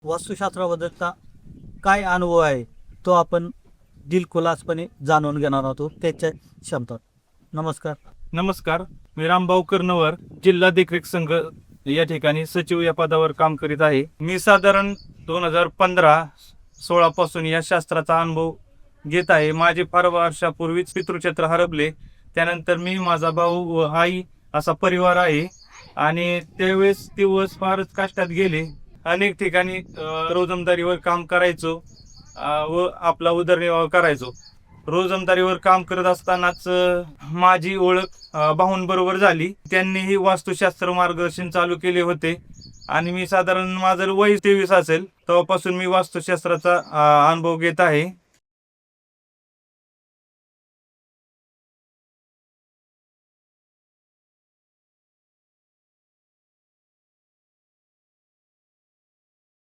वास्तुशास्त्राबद्दलचा काय अनुभव आहे तो आपण दिलखुलासपणे जाणून घेणार आहोत त्याच्या क्षमता. नमस्कार. नमस्कार, मी रामभाऊ कर्णवर, जिल्हा देखरेख संघ या ठिकाणी सचिव या पदावर काम करीत आहे. मी साधारण 2015-16 पासून या शास्त्राचा अनुभव घेत आहे. माझे फार वर्षापूर्वीच पितृक्षेत्र हरपले. त्यानंतर मी, माझा भाऊ व आई असा परिवार आहे आणि त्यावेळेस दिवस फारच कष्टात गेले. अनेक ठिकाणी रोजंदारीवर काम करायचो व आपला उदरनिर्वाह करायचो. रोजंदारीवर काम करत असतानाच माझी ओळख भाऊंबरोबर झाली. त्यांनीही वास्तुशास्त्र मार्गदर्शन चालू केले होते आणि मी साधारण माझं वय 23 असेल तेव्हापासून मी वास्तुशास्त्राचा अनुभव घेत आहे.